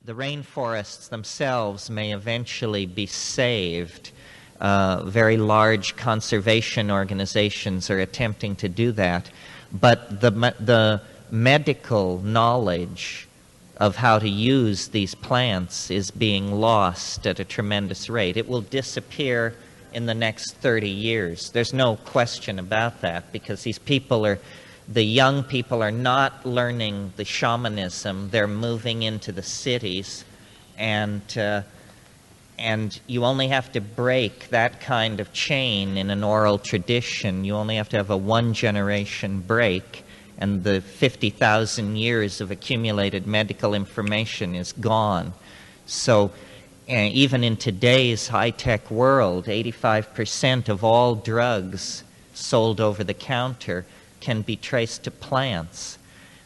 the rainforests themselves may eventually be saved. Very large conservation organizations are attempting to do that. But the medical knowledge of how to use these plants is being lost at a tremendous rate. It will disappear in the next 30 years. There's no question about that, because these people are, the young people are not learning the shamanism. They're moving into the cities, and you only have to break that kind of chain in an oral tradition. You only have to have a one-generation break, and the 50,000 years of accumulated medical information is gone. So even in today's high-tech world, 85% of all drugs sold over the counter can be traced to plants.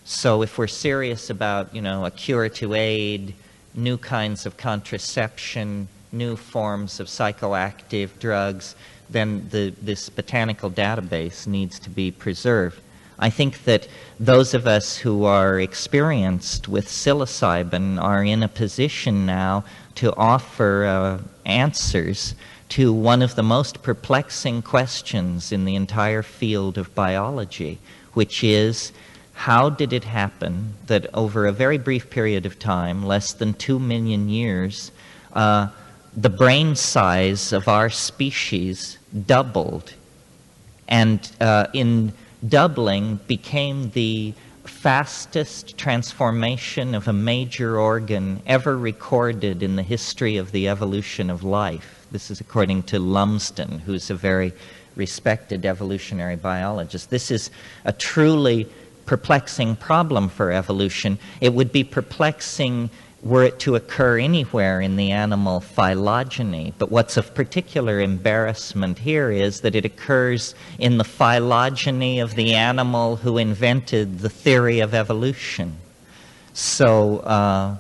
So if we're serious about, a cure to aid, new kinds of contraception, new forms of psychoactive drugs, then this botanical database needs to be preserved. I think that those of us who are experienced with psilocybin are in a position now to offer answers to one of the most perplexing questions in the entire field of biology, which is, how did it happen that over a very brief period of time, less than 2 million years, the brain size of our species doubled, and in doubling became the fastest transformation of a major organ ever recorded in the history of the evolution of life. This is according to Lumsden, who's a very respected evolutionary biologist. This is a truly perplexing problem for evolution. It would be perplexing were it to occur anywhere in the animal phylogeny. But what's of particular embarrassment here is that it occurs in the phylogeny of the animal who invented the theory of evolution. So,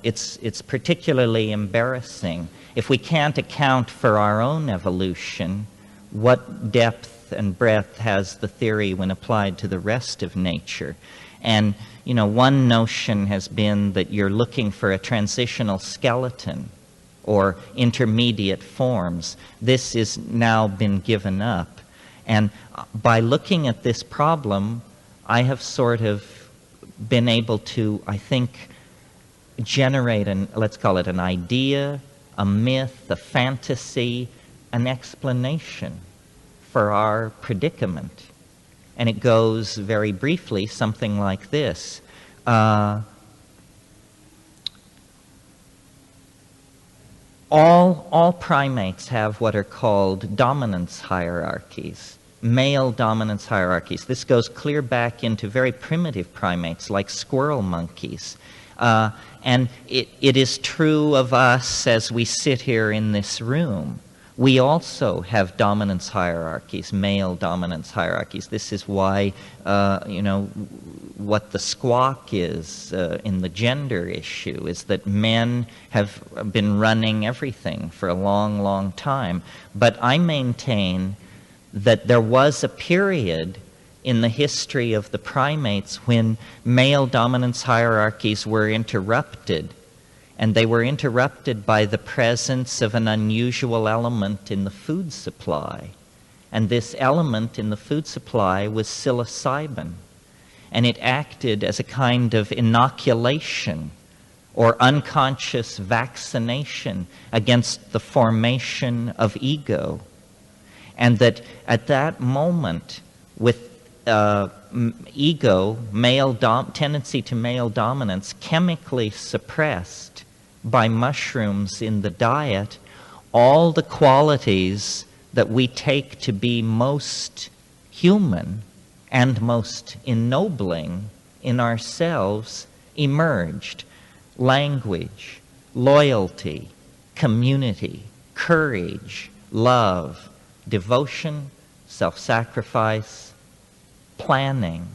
it's particularly embarrassing. If we can't account for our own evolution, what depth and breadth has the theory when applied to the rest of nature? And one notion has been that you're looking for a transitional skeleton or intermediate forms. This has now been given up. And by looking at this problem, I have sort of been able to, I think, generate let's call it an idea, a myth, a fantasy, an explanation for our predicament. And it goes very briefly something like this. All primates have what are called dominance hierarchies, male dominance hierarchies. This goes clear back into very primitive primates like squirrel monkeys. And it is true of us as we sit here in this room. We also have dominance hierarchies, male dominance hierarchies. This is why, what the squawk is in the gender issue is that men have been running everything for a long, long time. But I maintain that there was a period in the history of the primates when male dominance hierarchies were interrupted. And they were interrupted by the presence of an unusual element in the food supply. And this element in the food supply was psilocybin. And it acted as a kind of inoculation or unconscious vaccination against the formation of ego. And that at that moment, with ego, tendency to male dominance, chemically suppressed by mushrooms in the diet, all the qualities that we take to be most human and most ennobling in ourselves emerged. Language, loyalty, community, courage, love, devotion, self-sacrifice, planning.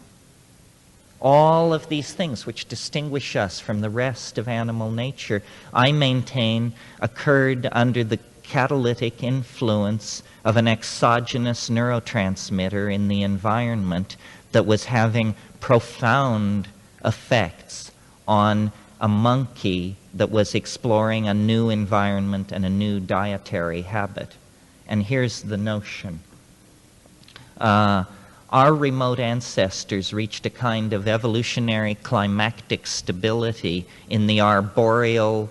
All of these things which distinguish us from the rest of animal nature, I maintain, occurred under the catalytic influence of an exogenous neurotransmitter in the environment that was having profound effects on a monkey that was exploring a new environment and a new dietary habit. And here's the notion. Our remote ancestors reached a kind of evolutionary climactic stability in the arboreal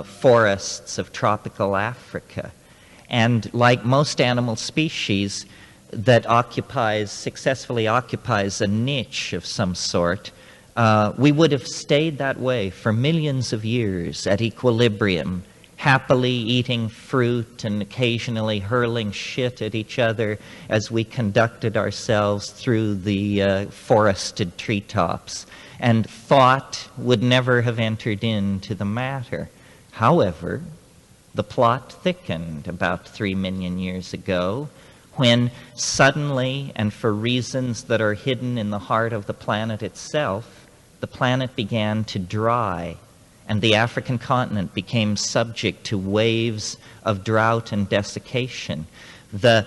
forests of tropical Africa. And like most animal species that successfully occupies a niche of some sort, we would have stayed that way for millions of years at equilibrium, happily eating fruit and occasionally hurling shit at each other as we conducted ourselves through the forested treetops. And thought would never have entered into the matter. However, the plot thickened about 3 million years ago when suddenly, and for reasons that are hidden in the heart of the planet itself, the planet began to dry, and the African continent became subject to waves of drought and desiccation. The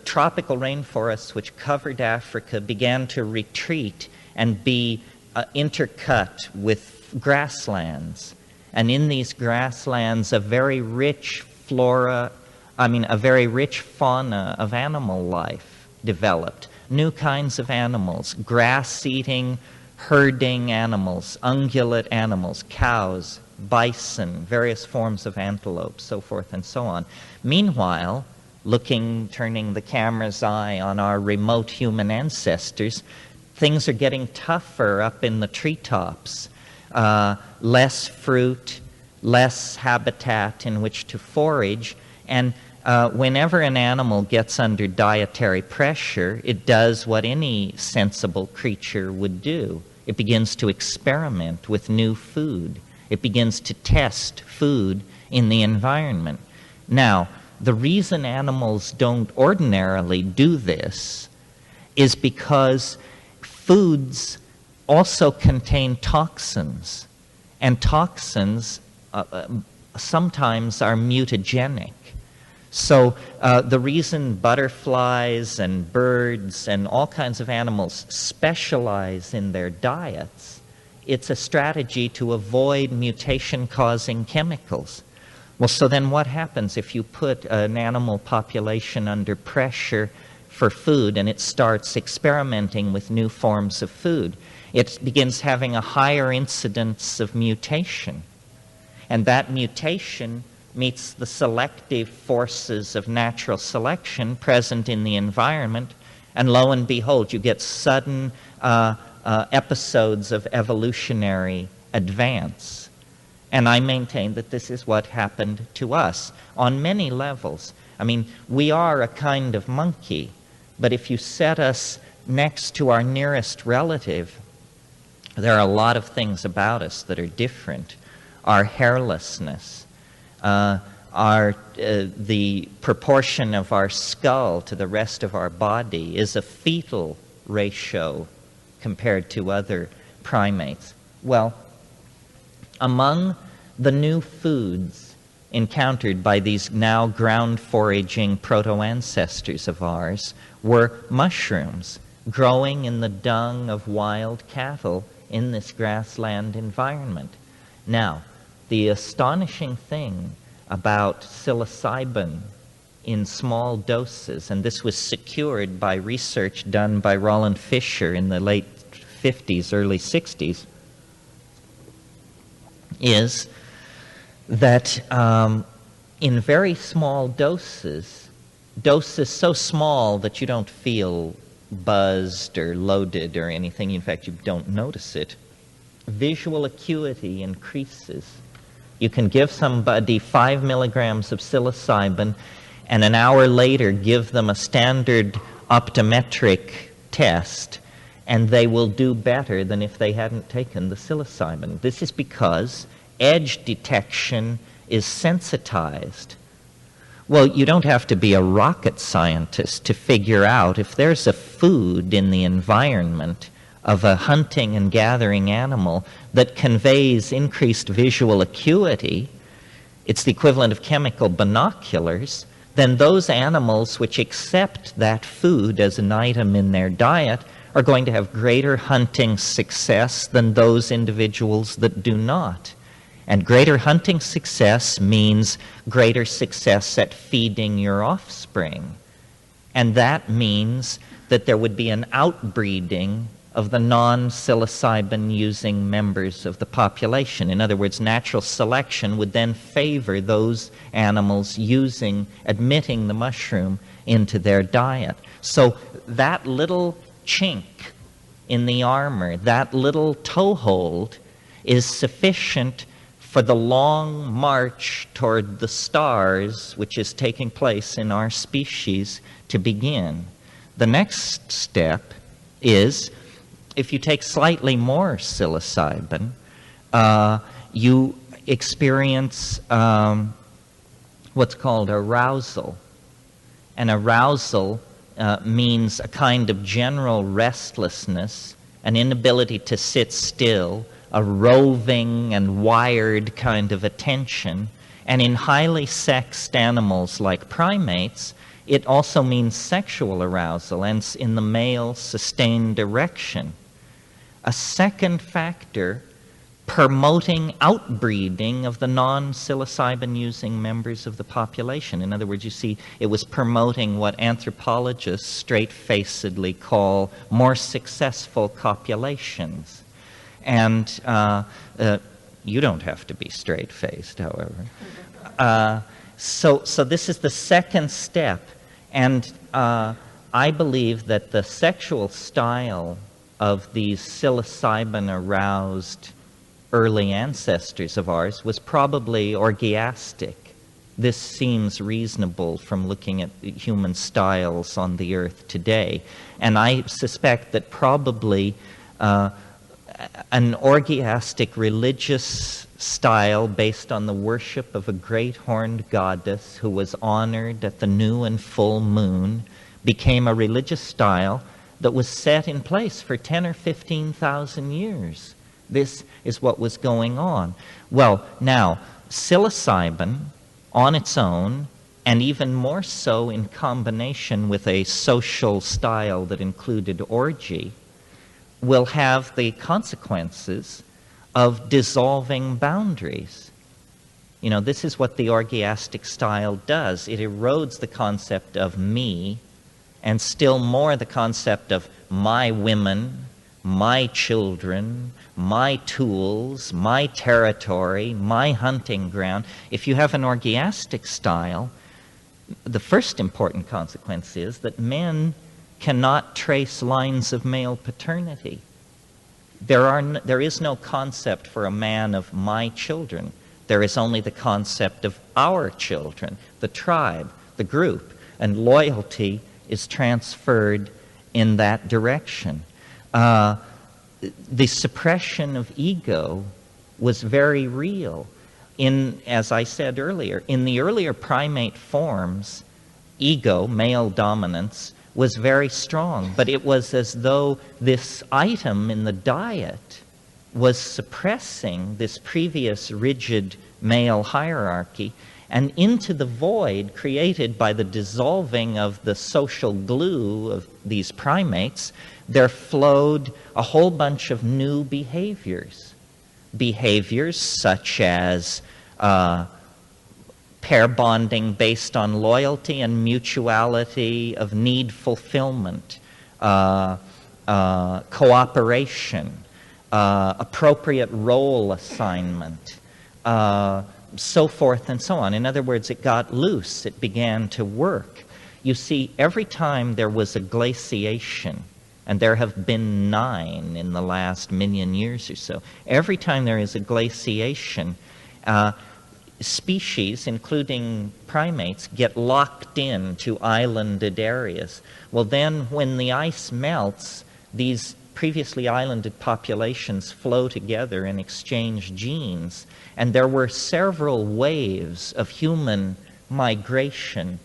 tropical rainforests which covered Africa began to retreat and be intercut with grasslands. And in these grasslands, a very rich fauna of animal life developed. New kinds of animals, grass-eating, herding animals, ungulate animals, cows, bison, various forms of antelope, so forth and so on. Meanwhile, turning the camera's eye on our remote human ancestors, things are getting tougher up in the treetops. Less fruit, less habitat in which to forage, and whenever an animal gets under dietary pressure, it does what any sensible creature would do. It begins to experiment with new food. It begins to test food in the environment. Now, the reason animals don't ordinarily do this is because foods also contain toxins, and toxins sometimes are mutagenic. So the reason butterflies and birds and all kinds of animals specialize in their diets, it's a strategy to avoid mutation-causing chemicals. Well, so then what happens if you put an animal population under pressure for food and it starts experimenting with new forms of food? It begins having a higher incidence of mutation. And that mutation meets the selective forces of natural selection present in the environment, and lo and behold, you get sudden episodes of evolutionary advance. And I maintain that this is what happened to us on many levels. I mean, we are a kind of monkey, but if you set us next to our nearest relative, there are a lot of things about us that are different. Our hairlessness, the proportion of our skull to the rest of our body is a fetal ratio compared to other primates. Well, among the new foods encountered by these now ground-foraging proto-ancestors of ours were mushrooms growing in the dung of wild cattle in this grassland environment. Now, the astonishing thing about psilocybin in small doses, and this was secured by research done by Roland Fisher in the late 50s, early 60s, is that in very small doses so small that you don't feel buzzed or loaded or anything, in fact you don't notice it, visual acuity increases. You can give somebody 5 milligrams of psilocybin and an hour later give them a standard optometric test, and they will do better than if they hadn't taken the psilocybin. This is because edge detection is sensitized. Well, you don't have to be a rocket scientist to figure out if there's a food in the environment of a hunting and gathering animal that conveys increased visual acuity, it's the equivalent of chemical binoculars, then those animals which accept that food as an item in their diet are going to have greater hunting success than those individuals that do not. And greater hunting success means greater success at feeding your offspring. And that means that there would be an outbreeding of the non-psilocybin-using members of the population. In other words, natural selection would then favor those animals admitting the mushroom into their diet. So that little chink in the armor, that little toehold, is sufficient for the long march toward the stars, which is taking place in our species, to begin. The next step is, if you take slightly more psilocybin, you experience what's called arousal. And arousal means a kind of general restlessness, an inability to sit still, a roving and wired kind of attention. And in highly sexed animals like primates, it also means sexual arousal, and in the male, sustained erection. A second factor promoting outbreeding of the non-psilocybin-using members of the population. In other words, you see, it was promoting what anthropologists straight-facedly call more successful copulations. And you don't have to be straight-faced, however. So this is the second step. And I believe that the sexual style of these psilocybin-aroused early ancestors of ours was probably orgiastic. This seems reasonable from looking at human styles on the earth today. And I suspect that probably an orgiastic religious style based on the worship of a great horned goddess who was honored at the new and full moon became a religious style that was set in place for 10 or 15,000 years. This is what was going on. Well, now, psilocybin on its own, and even more so in combination with a social style that included orgy, will have the consequences of dissolving boundaries. You know, this is what the orgiastic style does. It erodes the concept of me, and still more the concept of my women, my children, my tools, my territory, my hunting ground. If you have an orgiastic style, the first important consequence is that men cannot trace lines of male paternity. There is no concept for a man of my children. There is only the concept of our children, the tribe, the group, and loyalty is transferred in that direction. The suppression of ego was very real. As I said earlier, in the earlier primate forms, ego, male dominance, was very strong, but it was as though this item in the diet was suppressing this previous rigid male hierarchy, and into the void created by the dissolving of the social glue of these primates, there flowed a whole bunch of new behaviors. Behaviors such as pair bonding based on loyalty and mutuality of need fulfillment, cooperation, appropriate role assignment, so forth and so on. In other words, it got loose, it began to work. You see, every time there was a glaciation, and there have been 9 in the last 1,000,000 years or so, every time there is a glaciation, species, including primates, get locked into islanded areas. Well, then when the ice melts, these previously islanded populations flow together and exchange genes. And there were several waves of human migration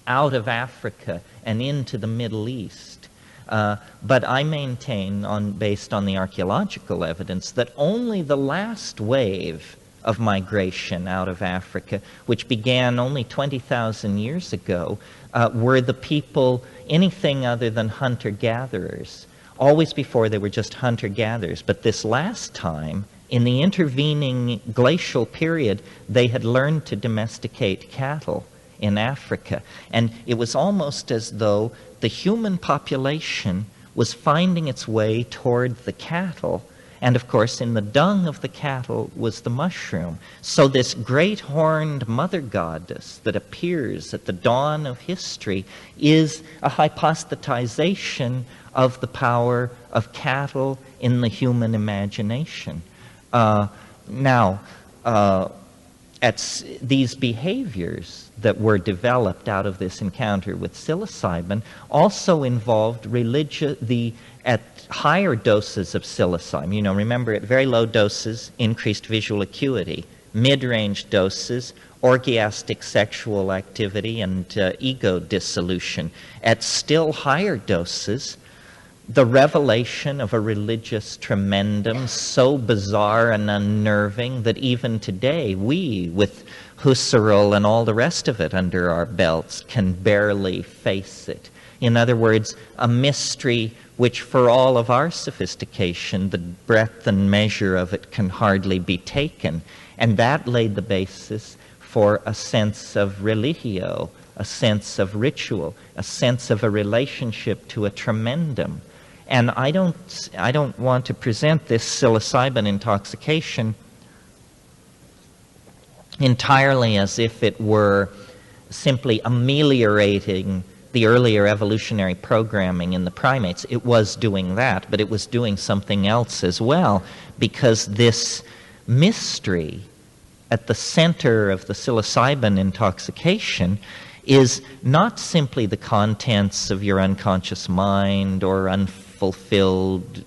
out of Africa and into the Middle East. But I maintain, based on the archaeological evidence, that only the last wave of migration out of Africa, which began only 20,000 years ago, were the people anything other than hunter-gatherers. Always before they were just hunter-gatherers, but this last time, in the intervening glacial period, they had learned to domesticate cattle in Africa. And it was almost as though the human population was finding its way toward the cattle. And of course, in the dung of the cattle was the mushroom. So this great horned mother goddess that appears at the dawn of history is a hypostatization of the power of cattle in the human imagination. These behaviors that were developed out of this encounter with psilocybin also involved at higher doses of psilocybin. You know, remember, at very low doses, increased visual acuity. Mid-range doses, orgiastic sexual activity and ego dissolution. At still higher doses, the revelation of a religious tremendum so bizarre and unnerving that even today we, with Husserl and all the rest of it under our belts, can barely face it. In other words, a mystery which for all of our sophistication, the breadth and measure of it can hardly be taken. And that laid the basis for a sense of religio, a sense of ritual, a sense of a relationship to a tremendum. And I don't want to present this psilocybin intoxication entirely as if it were simply ameliorating the earlier evolutionary programming in the primates. It was doing that, but it was doing something else as well, because this mystery at the center of the psilocybin intoxication is not simply the contents of your unconscious mind or unfulfilled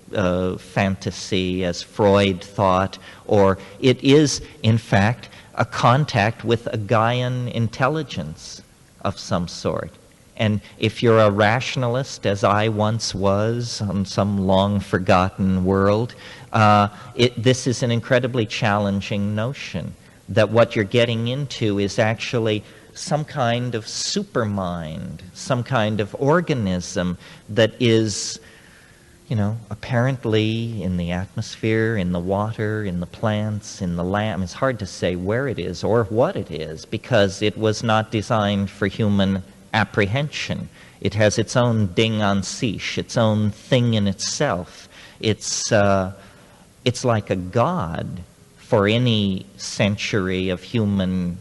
fantasy as Freud thought, or it is, in fact, a contact with a Gaian intelligence of some sort. And if you're a rationalist, as I once was on some long-forgotten world, this is an incredibly challenging notion, that what you're getting into is actually some kind of supermind, some kind of organism that is, you know, apparently in the atmosphere, in the water, in the plants, in the land. It's hard to say where it is or what it is, because it was not designed for human apprehension. It has its own ding en siche, its own thing in itself. It's like a god for any century of human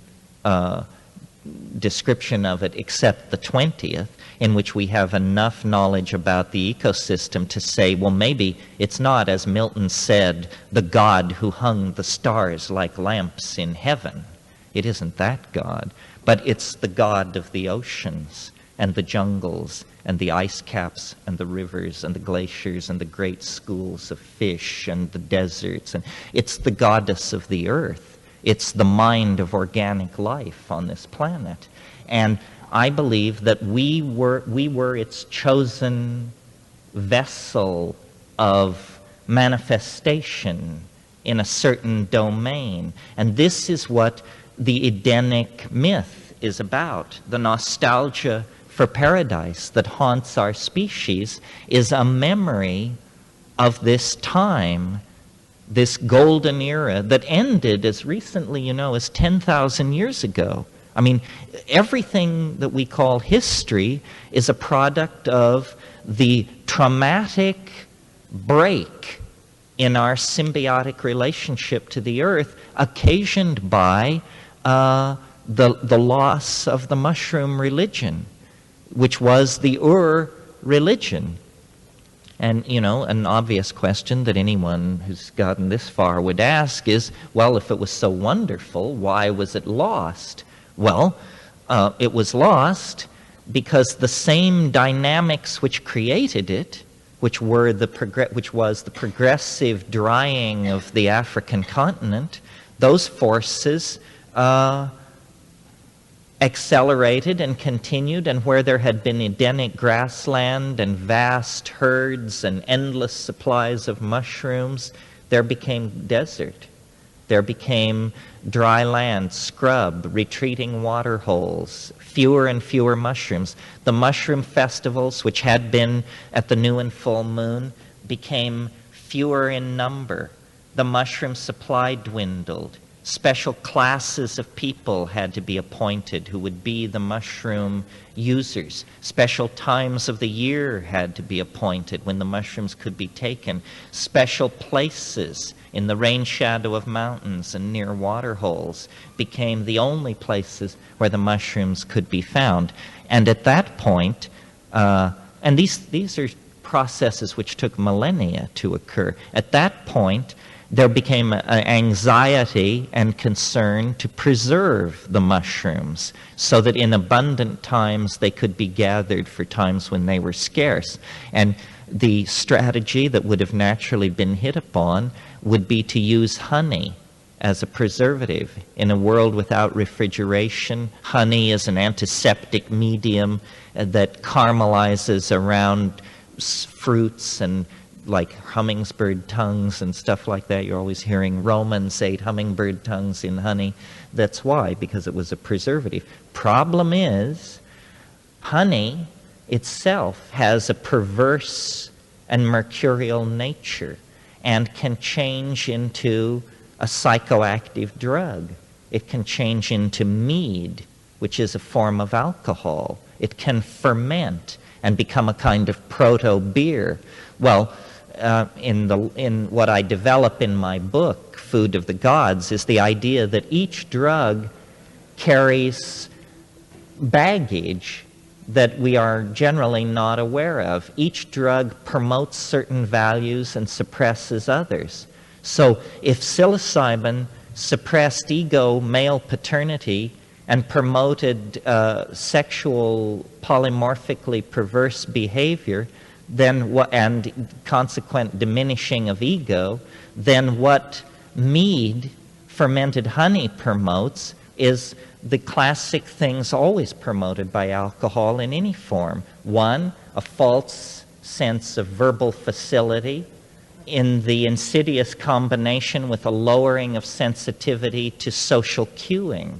description of it, except the 20th, in which we have enough knowledge about the ecosystem to say, well, maybe it's not, as Milton said, the God who hung the stars like lamps in heaven. It isn't that God, but it's the God of the oceans and the jungles and the ice caps and the rivers and the glaciers and the great schools of fish and the deserts. And it's the goddess of the earth. It's the mind of organic life on this planet. And I believe that we were its chosen vessel of manifestation in a certain domain. And this is what the Edenic myth is about. The nostalgia for paradise that haunts our species is a memory of this time, this golden era that ended as recently, as 10,000 years ago. I mean, everything that we call history is a product of the traumatic break in our symbiotic relationship to the earth, occasioned by the loss of the mushroom religion, which was the religion. And, an obvious question that anyone who's gotten this far would ask is, well, if it was so wonderful, why was it lost? Well, it was lost because the same dynamics which created it, which was the progressive drying of the African continent, those forces accelerated and continued, and where there had been Edenic grassland and vast herds and endless supplies of mushrooms, there became desert. There became dry land, scrub, retreating water holes, fewer and fewer mushrooms. The mushroom festivals, which had been at the new and full moon, became fewer in number. The mushroom supply dwindled. Special classes of people had to be appointed who would be the mushroom users. Special times of the year had to be appointed when the mushrooms could be taken. Special places in the rain shadow of mountains and near water holes became the only places where the mushrooms could be found. And at that point, and these are processes which took millennia to occur. At that point, there became an anxiety and concern to preserve the mushrooms so that in abundant times they could be gathered for times when they were scarce. And the strategy that would have naturally been hit upon would be to use honey as a preservative. In a world without refrigeration, honey is an antiseptic medium that caramelizes around fruits and like hummingbird tongues and stuff like that. You're always hearing Romans ate hummingbird tongues in honey. That's why, because it was a preservative. Problem is, honey itself has a perverse and mercurial nature and can change into a psychoactive drug. It can change into mead, which is a form of alcohol. It can ferment and become a kind of proto-beer. Well, in what I develop in my book, Food of the Gods, is the idea that each drug carries baggage that we are generally not aware of. Each drug promotes certain values and suppresses others. So if psilocybin suppressed ego, male paternity, and promoted sexual polymorphically perverse behavior, then and consequent diminishing of ego, then what mead, fermented honey, promotes is the classic things always promoted by alcohol in any form. One, a false sense of verbal facility in the insidious combination with a lowering of sensitivity to social cueing.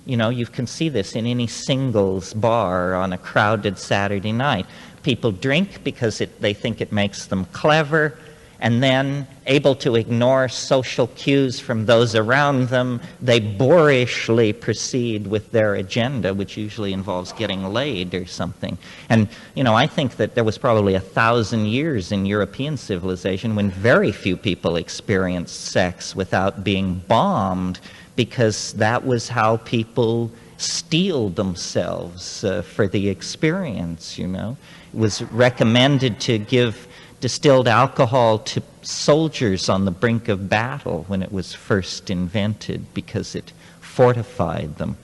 You know, you can see this in any singles bar on a crowded Saturday night. People drink because they think it makes them clever, and then, able to ignore social cues from those around them, they boorishly proceed with their agenda, which usually involves getting laid or something. And, you know, I think that there was probably 1,000 years in European civilization when very few people experienced sex without being bombed, because that was how people steeled themselves for the experience, you know. It was recommended to give distilled alcohol to soldiers on the brink of battle when it was first invented because it fortified them.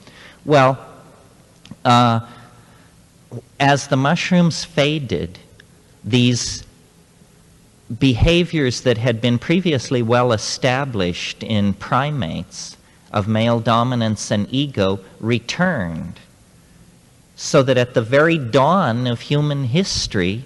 Well, as the mushrooms faded, these behaviors that had been previously well established in primates of male dominance and ego returned, so that at the very dawn of human history,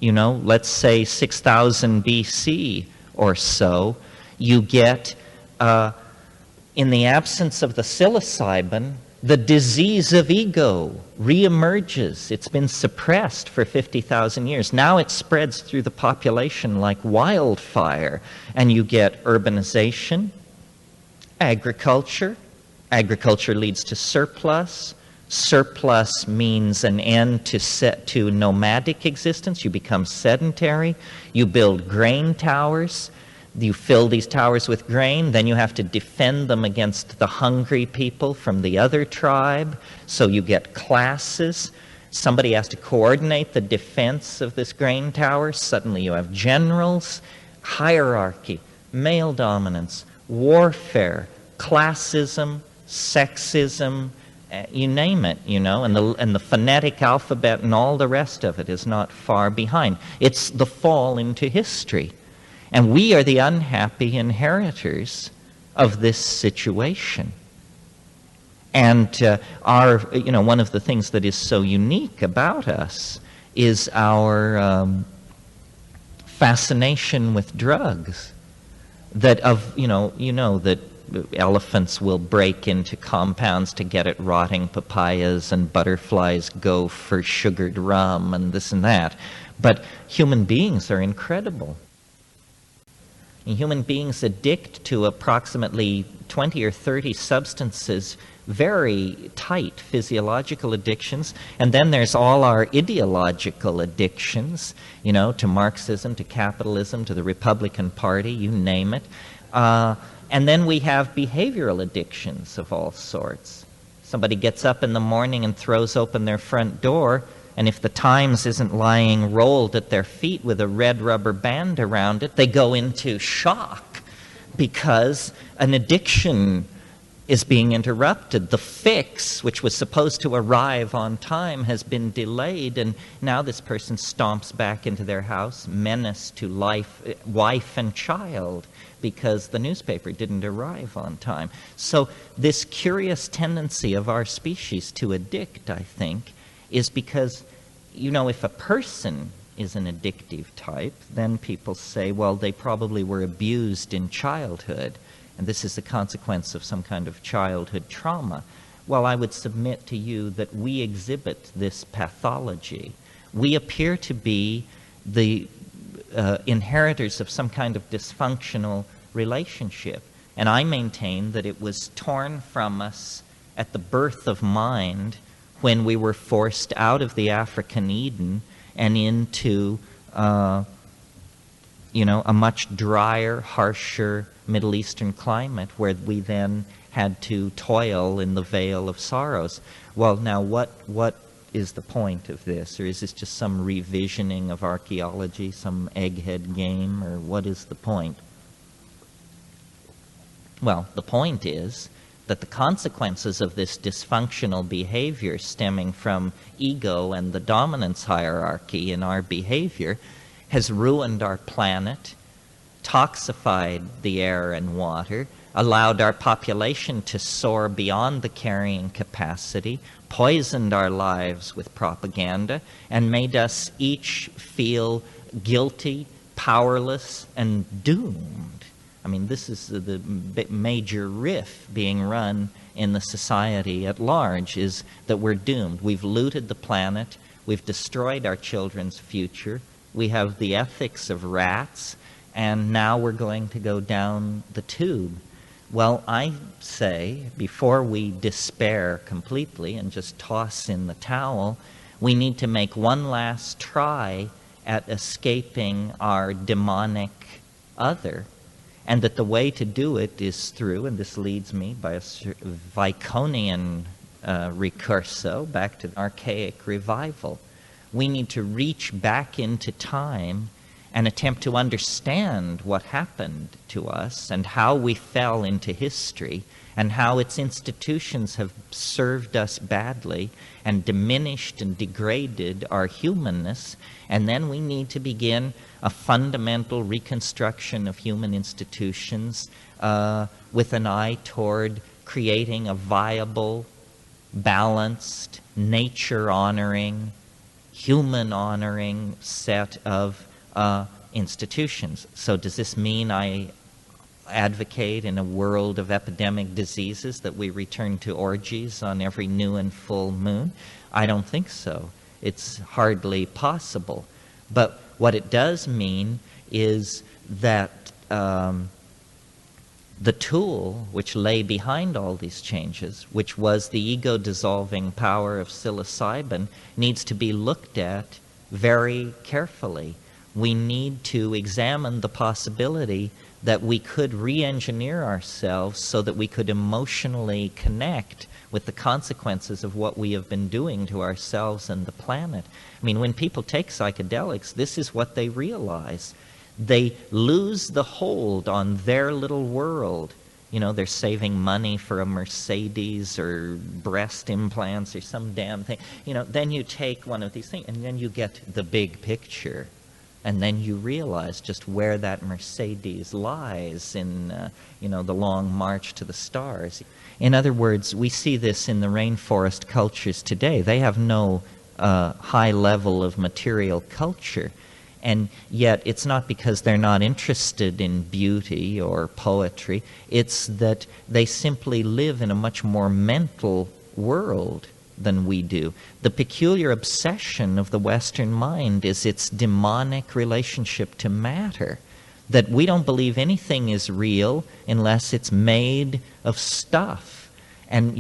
you know, let's say 6,000 BC or so, you get, in the absence of the psilocybin, the disease of ego reemerges. It's been suppressed for 50,000 years. Now it spreads through the population like wildfire, and you get urbanization, agriculture. Agriculture leads to surplus. Surplus means an end to nomadic existence. You become sedentary. You build grain towers. You fill these towers with grain. Then you have to defend them against the hungry people from the other tribe. So you get classes. Somebody has to coordinate the defense of this grain tower. Suddenly you have generals, hierarchy, male dominance, warfare, classism, sexism, you name it, you know, and the phonetic alphabet and all the rest of it is not far behind. It's the fall into history. And we are the unhappy inheritors of this situation. And you know, one of the things that is so unique about us is our fascination with drugs. that that elephants will break into compounds to get at rotting papayas, and butterflies go for sugared rum and this and that. But human beings are incredible. And human beings addict to approximately 20 or 30 substances, very tight physiological addictions. And then there's all our ideological addictions, to Marxism, to capitalism, to the Republican Party, you name it. And then we have behavioral addictions of all sorts. Somebody gets up in the morning and throws open their front door, and if the Times isn't lying rolled at their feet with a red rubber band around it, they go into shock because an addiction is being interrupted. The fix, which was supposed to arrive on time, has been delayed, and now this person stomps back into their house, menace to wife and child, because the newspaper didn't arrive on time. So this curious tendency of our species to addict, I think, is because, if a person is an addictive type, then people say, well, they probably were abused in childhood, and this is the consequence of some kind of childhood trauma. Well, I would submit to you that we exhibit this pathology. We appear to be the inheritors of some kind of dysfunctional relationship. And I maintain that it was torn from us at the birth of mind, when we were forced out of the African Eden and into a much drier, harsher Middle Eastern climate, where we then had to toil in the vale of sorrows. Well, now what is the point of this? Or is this just some revisioning of archaeology, some egghead game, or what is the point? Well, the point is that the consequences of this dysfunctional behavior stemming from ego and the dominance hierarchy in our behavior has ruined our planet, toxified the air and water, allowed our population to soar beyond the carrying capacity, poisoned our lives with propaganda, and made us each feel guilty, powerless, and doomed. I mean, this is the major riff being run in the society at large, is that we're doomed. We've looted the planet. We've destroyed our children's future. We have the ethics of rats, and now we're going to go down the tube. Well, I say, before we despair completely and just toss in the towel, we need to make one last try at escaping our demonic other. And that the way to do it is through, and this leads me by a Viconian recurso back to archaic revival. We need to reach back into time and attempt to understand what happened to us and how we fell into history and how its institutions have served us badly and diminished and degraded our humanness. And then we need to begin a fundamental reconstruction of human institutions with an eye toward creating a viable, balanced, nature-honoring, human-honoring set of institutions. So does this mean I advocate in a world of epidemic diseases that we return to orgies on every new and full moon? I don't think so. It's hardly possible. But what it does mean is that the tool which lay behind all these changes, which was the ego-dissolving power of psilocybin, needs to be looked at very carefully. We need to examine the possibility that we could re-engineer ourselves so that we could emotionally connect with the consequences of what we have been doing to ourselves and the planet. I mean, when people take psychedelics, this is what they realize. They lose the hold on their little world. They're saving money for a Mercedes or breast implants or some damn thing. Then you take one of these things and then you get the big picture. And then you realize just where that Mercedes lies in, the long march to the stars. In other words, we see this in the rainforest cultures today. They have no high level of material culture. And yet it's not because they're not interested in beauty or poetry. It's that they simply live in a much more mental world than we do. The peculiar obsession of the Western mind is its demonic relationship to matter, that we don't believe anything is real unless it's made of stuff. And,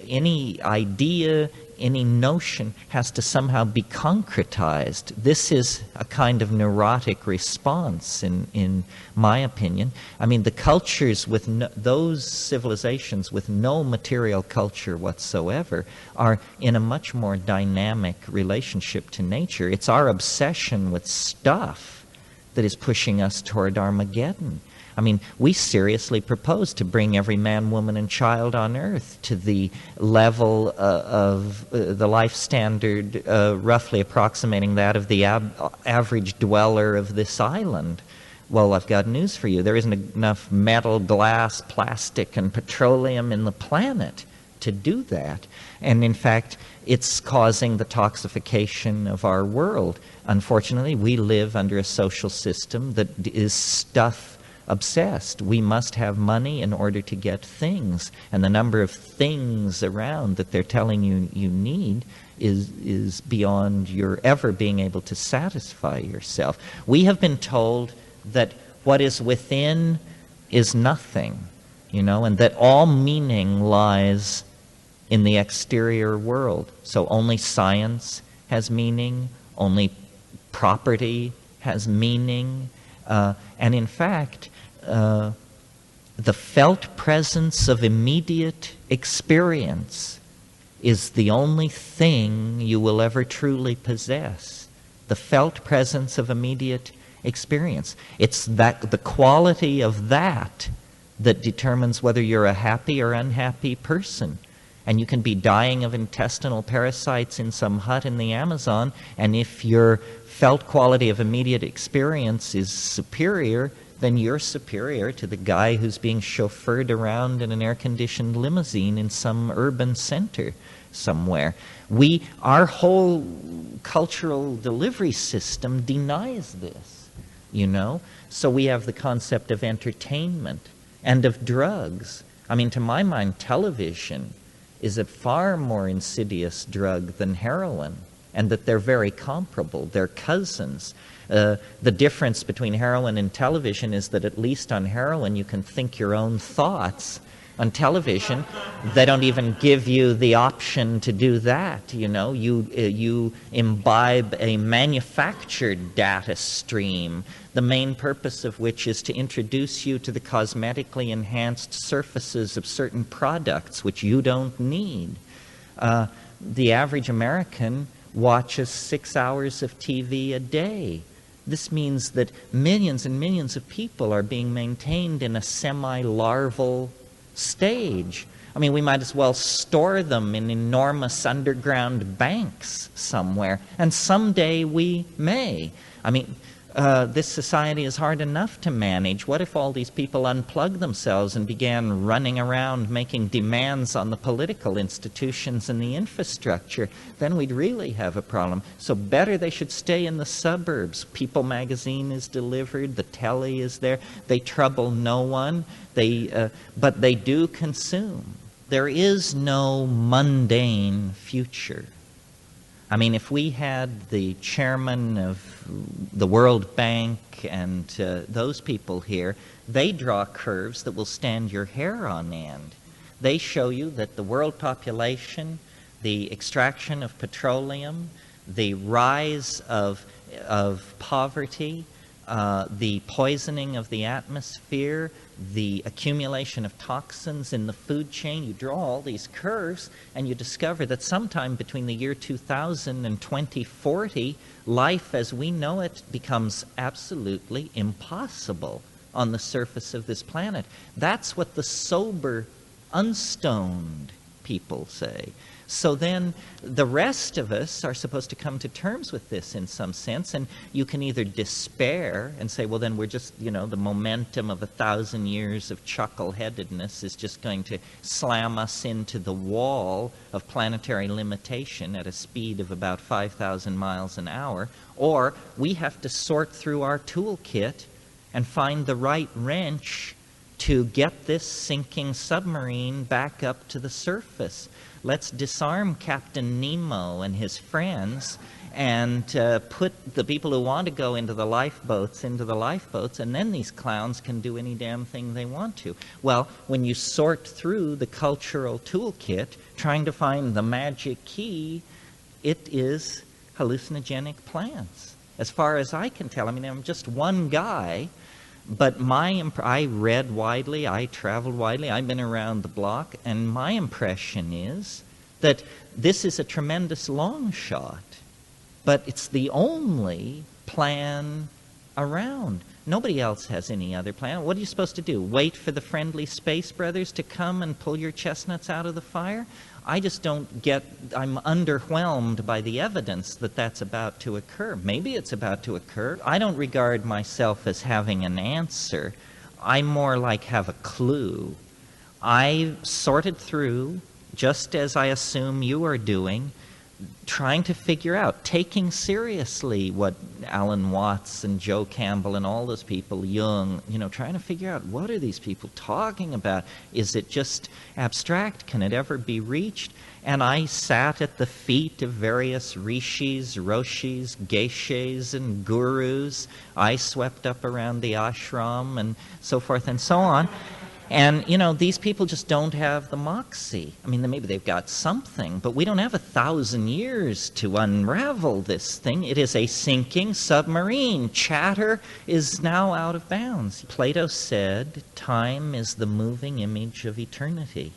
any idea, any notion has to somehow be concretized. This is a kind of neurotic response, in my opinion. I mean, the cultures with those civilizations with no material culture whatsoever are in a much more dynamic relationship to nature. It's our obsession with stuff that is pushing us toward Armageddon. I mean, we seriously propose to bring every man, woman, and child on Earth to the level of the life standard roughly approximating that of the average dweller of this island. Well, I've got news for you. There isn't enough metal, glass, plastic, and petroleum in the planet to do that. And in fact, it's causing the toxification of our world. Unfortunately, we live under a social system that is stuff obsessed. We must have money in order to get things, and the number of things around that they're telling you you need is beyond your ever being able to satisfy yourself. We have been told that what is within is nothing, and that all meaning lies in the exterior world. So only science has meaning, only property has meaning, and in fact, the felt presence of immediate experience is the only thing you will ever truly possess. The felt presence of immediate experience. It's the quality of that determines whether you're a happy or unhappy person. And you can be dying of intestinal parasites in some hut in the Amazon, and if your felt quality of immediate experience is superior, then you're superior to the guy who's being chauffeured around in an air-conditioned limousine in some urban center somewhere. Our whole cultural delivery system denies this, So we have the concept of entertainment and of drugs. I mean, to my mind, television is a far more insidious drug than heroin, and that they're very comparable. They're cousins. The difference between heroin and television is that at least on heroin you can think your own thoughts. On television, they don't even give you the option to do that. You imbibe a manufactured data stream, the main purpose of which is to introduce you to the cosmetically enhanced surfaces of certain products which you don't need. The average American watches 6 hours of TV a day. This means that millions and millions of people are being maintained in a semi-larval stage. I mean, we might as well store them in enormous underground banks somewhere, and someday we may. I mean, this society is hard enough to manage. What if all these people unplugged themselves and began running around making demands on the political institutions and the infrastructure? Then we'd really have a problem. So better they should stay in the suburbs. People magazine is delivered, the telly is there. They trouble no one, but they do consume. There is no mundane future. I mean, if we had the chairman of the World Bank and those people here, they draw curves that will stand your hair on end. They show you that the world population, the extraction of petroleum, the rise of poverty, the poisoning of the atmosphere, the accumulation of toxins in the food chain. You draw all these curves and you discover that sometime between the year 2000 and 2040, life as we know it becomes absolutely impossible on the surface of this planet. That's what the sober, unstoned people say. So then the rest of us are supposed to come to terms with this in some sense, and you can either despair and say, well, then we're just, the momentum of 1,000 years of chuckle-headedness is just going to slam us into the wall of planetary limitation at a speed of about 5,000 miles an hour, or we have to sort through our toolkit and find the right wrench to get this sinking submarine back up to the surface. Let's disarm Captain Nemo and his friends and put the people who want to go into the lifeboats, and then these clowns can do any damn thing they want to. Well, when you sort through the cultural toolkit, trying to find the magic key, it is hallucinogenic plants. As far as I can tell, I mean, I'm just one guy, but I read widely, I traveled widely, I've been around the block, and my impression is that this is a tremendous long shot, but it's the only plan around. Nobody else has any other plan. What are you supposed to do? Wait for the friendly space brothers to come and pull your chestnuts out of the fire? I just don't get, I'm underwhelmed by the evidence that that's about to occur. Maybe it's about to occur. I don't regard myself as having an answer. I more like have a clue. I sorted through, just as I assume you are doing, trying to figure out, taking seriously what Alan Watts and Joe Campbell and all those people, Jung, trying to figure out, what are these people talking about? Is it just abstract? Can it ever be reached? And I sat at the feet of various rishis, roshis, geishas, and gurus. I swept up around the ashram and so forth and so on. And, these people just don't have the moxie. I mean, maybe they've got something, but we don't have 1,000 years to unravel this thing. It is a sinking submarine. Chatter is now out of bounds. Plato said, time is the moving image of eternity.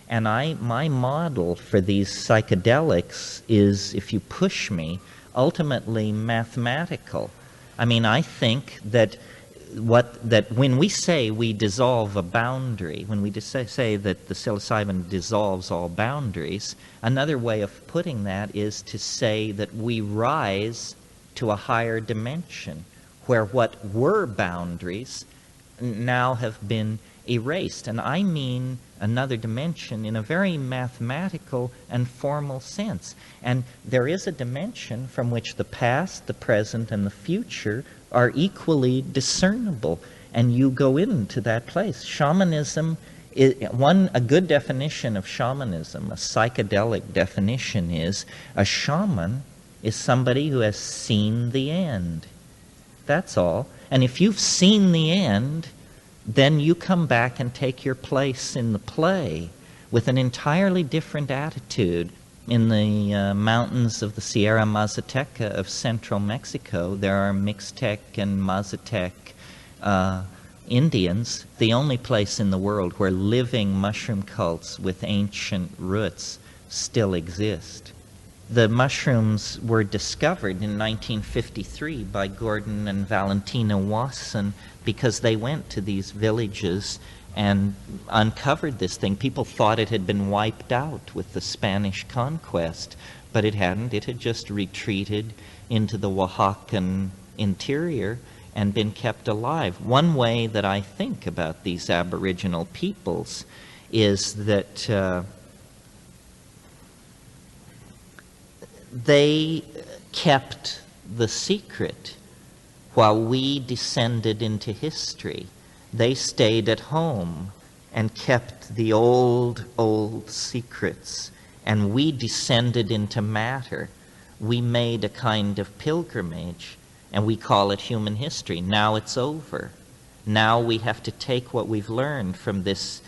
And my model for these psychedelics is, if you push me, ultimately mathematical. I mean, I think that when we say we dissolve a boundary, when we say that the psilocybin dissolves all boundaries, another way of putting that is to say that we rise to a higher dimension, where what were boundaries now have been erased. And I mean another dimension in a very mathematical and formal sense. And there is a dimension from which the past, the present, and the future are equally discernible, and you go into that place. Shamanism, a good definition of shamanism, a psychedelic definition, is a shaman is somebody who has seen the end. That's all. And if you've seen the end, then you come back and take your place in the play with an entirely different attitude. In the mountains of the Sierra Mazateca of central Mexico, there are Mixtec and Mazatec Indians, the only place in the world where living mushroom cults with ancient roots still exist. The mushrooms were discovered in 1953 by Gordon and Valentina Wasson because they went to these villages and uncovered this thing. People thought it had been wiped out with the Spanish conquest, but it hadn't. It had just retreated into the Oaxacan interior and been kept alive. One way that I think about these Aboriginal peoples is that they kept the secret while we descended into history. They stayed at home and kept the old secrets, and we descended into matter. We made a kind of pilgrimage, and we call it human history. Now it's over. Now we have to take what we've learned from this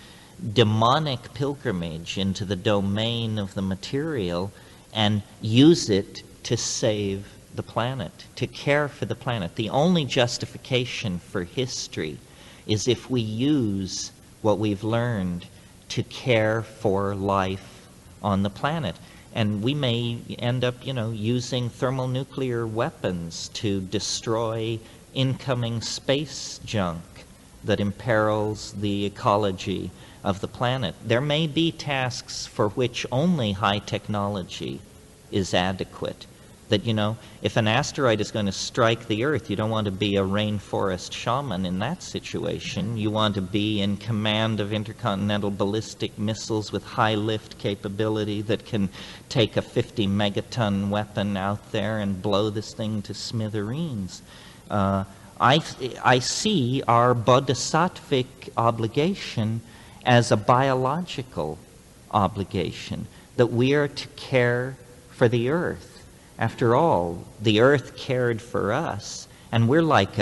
demonic pilgrimage into the domain of the material and use it to save the planet, to care for the planet. The only justification for history is if we use what we've learned to care for life on the planet. And we may end up, using thermonuclear weapons to destroy incoming space junk. that imperils the ecology of the planet. There may be tasks for which only high technology is adequate. That, you know, if an asteroid is going to strike the Earth, you don't want to be a rainforest shaman in that situation. You want to be in command of intercontinental ballistic missiles with high lift capability that can take a 50 megaton weapon out there and blow this thing to smithereens. I see our bodhisattvic obligation as a biological obligation, that we are to care for the Earth. After all, the Earth cared for us, and we're like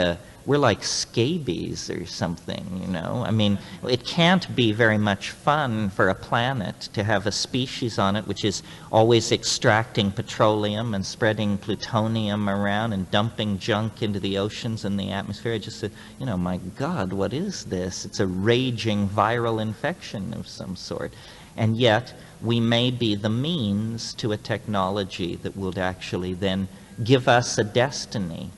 scabies or something, you know? I mean, it can't be very much fun for a planet to have a species on it which is always extracting petroleum and spreading plutonium around and dumping junk into the oceans and the atmosphere. I just said, you know, my God, what is this? It's a raging viral infection of some sort. And yet, we may be the means to a technology that will actually then give us a destiny,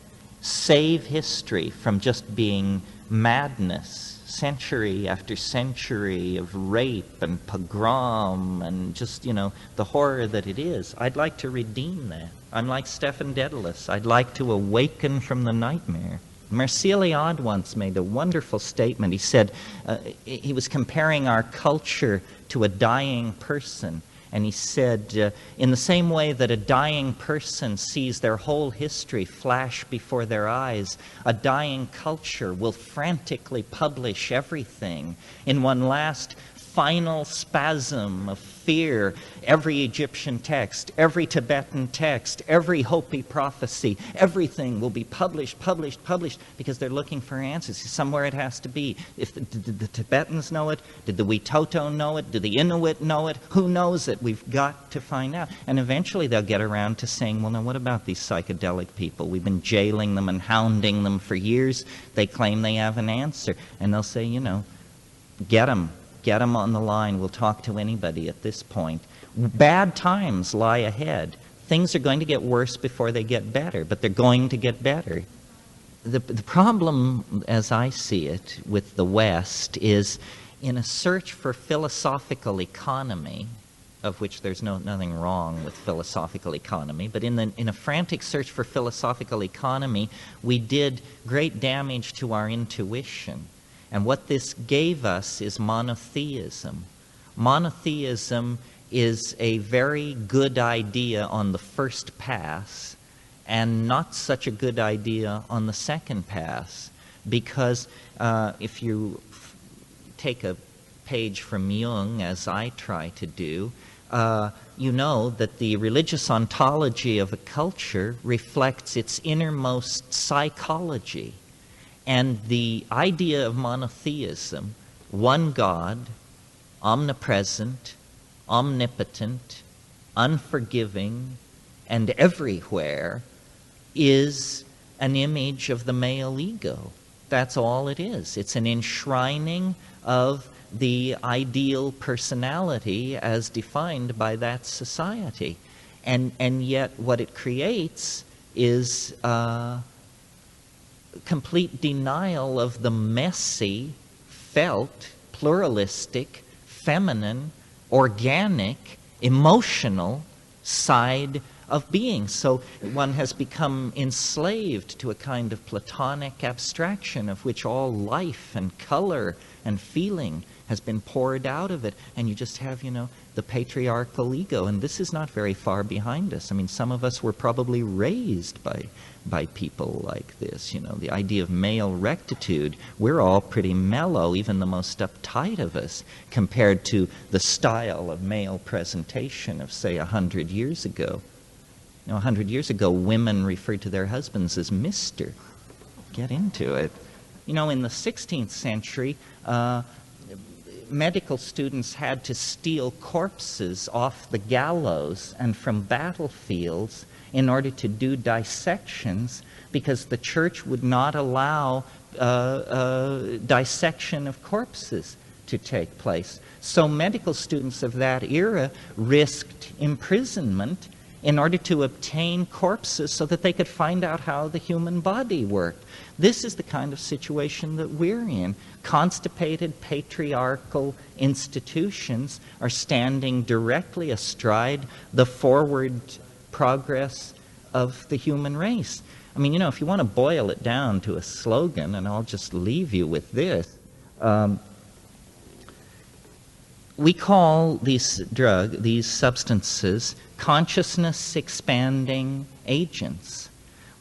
save history from just being madness, century after century of rape and pogrom and just, you know, the horror that it is. I'd like to redeem that. I'm like Stephen Dedalus. I'd like to awaken from the nightmare. Mircea Eliade once made a wonderful statement. He said, he was comparing our culture to a dying person. And he said, in the same way that a dying person sees their whole history flash before their eyes, a dying culture will frantically publish everything in one last final spasm of fear. Every Egyptian text, every Tibetan text, every Hopi prophecy, everything will be published, because they're looking for answers. Somewhere it has to be. Did the Tibetans know it? Did the Witoto know it? Did the Inuit know it? Who knows it? We've got to find out. And eventually they'll get around to saying, well, now what about these psychedelic people? We've been jailing them and hounding them for years. They claim they have an answer. And they'll say, you know, get them. Get them on the line. We'll talk to anybody at this point. Bad times lie ahead. Things are going to get worse before they get better, but they're going to get better. The problem, as I see it, with the West is in a search for philosophical economy, of which there's nothing wrong with philosophical economy, but in a frantic search for philosophical economy, we did great damage to our intuition. And what this gave us is monotheism. Monotheism is a very good idea on the first pass and not such a good idea on the second pass, because if you take a page from Jung, as I try to do, you know that the religious ontology of a culture reflects its innermost psychology. And the idea of monotheism, one God, omnipresent, omnipotent, unforgiving, and everywhere, is an image of the male ego. That's all it is. It's an enshrining of the ideal personality as defined by that society. And yet what it creates is complete denial of the messy, felt, pluralistic, feminine, organic, emotional side of being. So one has become enslaved to a kind of Platonic abstraction of which all life and color and feeling has been poured out of it. And you just have, you know, the patriarchal ego. And this is not very far behind us. I mean, some of us were probably raised by people like this, you know, the idea of male rectitude. We're all pretty mellow, even the most uptight of us, compared to the style of male presentation of, say, 100 years ago. You know, 100 years ago, women referred to their husbands as Mr. Get into it. You know, in the 16th century, medical students had to steal corpses off the gallows and from battlefields in order to do dissections, because the church would not allow dissection of corpses to take place. So medical students of that era risked imprisonment in order to obtain corpses so that they could find out how the human body worked. This is the kind of situation that we're in. Constipated patriarchal institutions are standing directly astride the forward progress of the human race. I mean, if you want to boil it down to a slogan, and I'll just leave you with this, we call these substances consciousness-expanding agents.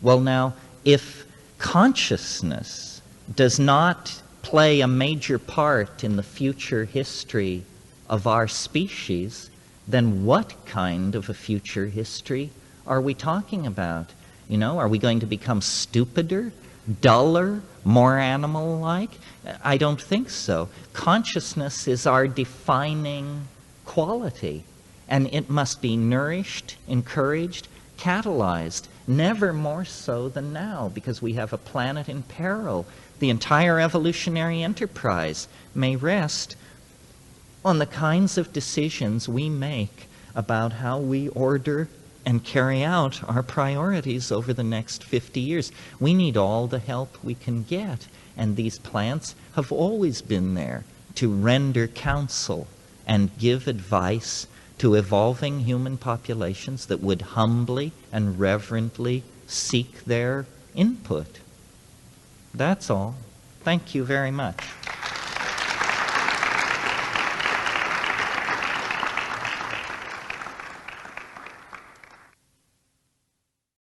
Well, now, if consciousness does not play a major part in the future history of our species, then what kind of a future history are we talking about? Are we going to become stupider, duller, more animal-like? I don't think so. Consciousness is our defining quality, and it must be nourished, encouraged, catalyzed, never more so than now, because we have a planet in peril. The entire evolutionary enterprise may rest on the kinds of decisions we make about how we order and carry out our priorities over the next 50 years. We need all the help we can get, and these plants have always been there to render counsel and give advice to evolving human populations that would humbly and reverently seek their input. That's all. Thank you very much.